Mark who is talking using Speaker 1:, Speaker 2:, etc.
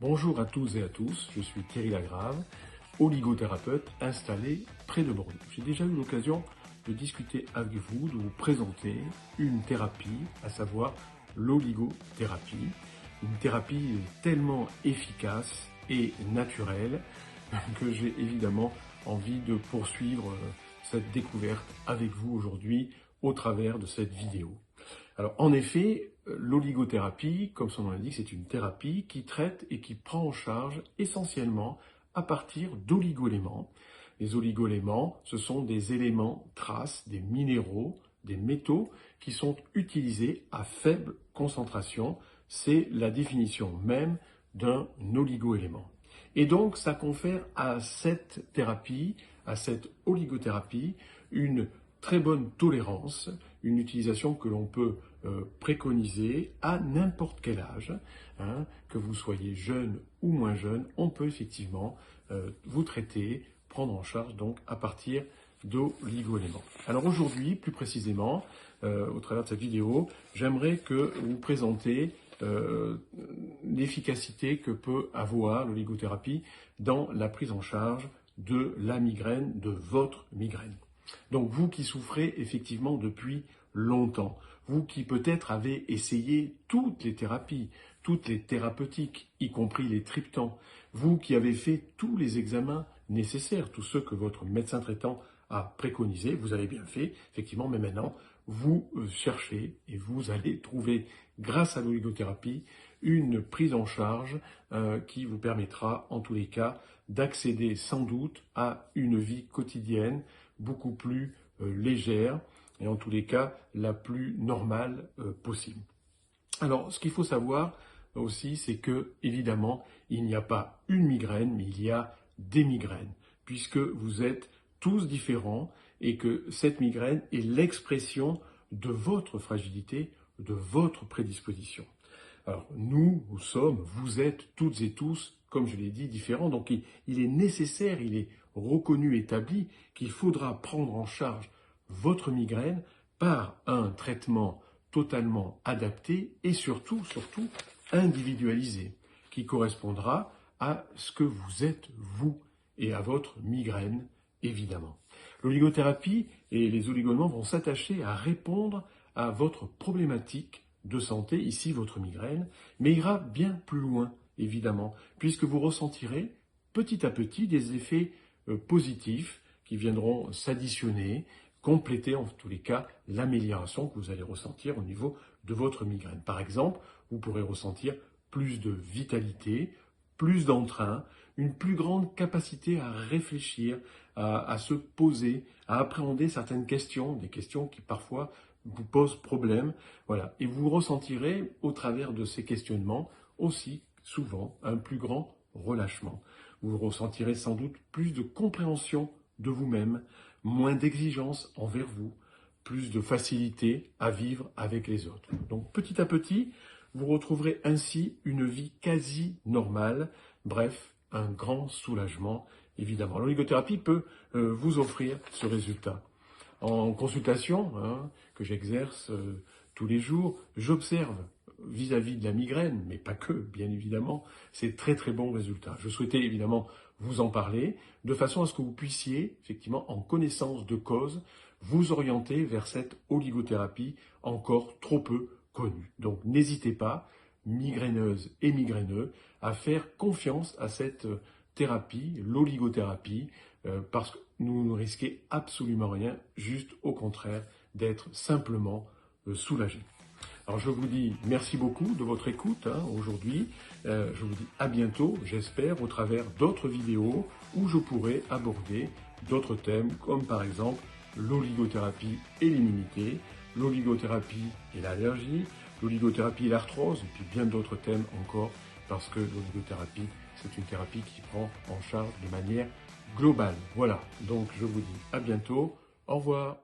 Speaker 1: Bonjour à toutes et à tous, je suis Thierry Lagrave, oligothérapeute installé près de Bordeaux. J'ai déjà eu l'occasion de discuter avec vous, de vous présenter une thérapie, à savoir l'oligothérapie. Une thérapie tellement efficace et naturelle que j'ai évidemment envie de poursuivre cette découverte avec vous aujourd'hui au travers de cette vidéo. Alors en effet, l'oligothérapie, comme son nom l'indique, c'est une thérapie qui traite et qui prend en charge essentiellement à partir d'oligoéléments. Les oligoéléments, ce sont des éléments traces, des minéraux, des métaux qui sont utilisés à faible concentration. C'est la définition même d'un oligoélément. Et donc, ça confère à cette thérapie, à cette oligothérapie, une très bonne tolérance, une utilisation que l'on peut préconiser à n'importe quel âge, que vous soyez jeune ou moins jeune, on peut effectivement vous traiter, prendre en charge donc à partir d'oligoéléments. Alors aujourd'hui, plus précisément, au travers de cette vidéo, j'aimerais que vous présenter l'efficacité que peut avoir l'oligothérapie dans la prise en charge de la migraine, de votre migraine. Donc vous qui souffrez effectivement depuis longtemps, vous qui peut-être avez essayé toutes les thérapies, toutes les thérapeutiques, y compris les triptans, vous qui avez fait tous les examens nécessaires, tous ceux que votre médecin traitant a préconisés, vous avez bien fait, effectivement, mais maintenant, vous cherchez et vous allez trouver, grâce à l'oligothérapie, une prise en charge qui vous permettra, en tous les cas, d'accéder sans doute à une vie quotidienne beaucoup plus légère et en tous les cas la plus normale possible. Alors, ce qu'il faut savoir aussi, c'est que, évidemment, il n'y a pas une migraine, mais il y a des migraines, puisque vous êtes tous différents et que cette migraine est l'expression de votre fragilité, de votre prédisposition. Alors, nous sommes, vous êtes toutes et tous, comme je l'ai dit, différents. Donc, il est nécessaire, il est reconnu, établi, qu'il faudra prendre en charge votre migraine par un traitement totalement adapté et surtout individualisé, qui correspondra à ce que vous êtes, vous, et à votre migraine, évidemment. L'oligothérapie et les oligoéléments vont s'attacher à répondre à votre problématique de santé, ici votre migraine, mais ira bien plus loin, évidemment, puisque vous ressentirez petit à petit des effets positifs qui viendront s'additionner, compléter en tous les cas l'amélioration que vous allez ressentir au niveau de votre migraine. Par exemple, vous pourrez ressentir plus de vitalité, plus d'entrain, une plus grande capacité à réfléchir, à se poser, à appréhender certaines questions, des questions qui parfois vous posent problème. Voilà. Et vous ressentirez au travers de ces questionnements aussi souvent un plus grand relâchement. Vous ressentirez sans doute plus de compréhension de vous-même, moins d'exigence envers vous, plus de facilité à vivre avec les autres. Donc petit à petit, vous retrouverez ainsi une vie quasi normale, bref, un grand soulagement, évidemment. L'oligothérapie peut vous offrir ce résultat. En consultation, que j'exerce tous les jours, j'observe vis-à-vis de la migraine, mais pas que, bien évidemment, c'est très très bons résultats. Je souhaitais évidemment vous en parler, de façon à ce que vous puissiez, effectivement, en connaissance de cause, vous orienter vers cette oligothérapie encore trop peu connue. Donc n'hésitez pas, migraineuse et migraineux, à faire confiance à cette thérapie, l'oligothérapie, parce que nous ne risquons absolument rien, juste au contraire, d'être simplement soulagés. Alors je vous dis merci beaucoup de votre écoute aujourd'hui. Je vous dis à bientôt, j'espère, au travers d'autres vidéos où je pourrai aborder d'autres thèmes comme par exemple l'oligothérapie et l'immunité, l'oligothérapie et l'allergie, l'oligothérapie et l'arthrose, et puis bien d'autres thèmes encore, parce que l'oligothérapie, c'est une thérapie qui prend en charge de manière globale. Voilà, donc je vous dis à bientôt, au revoir.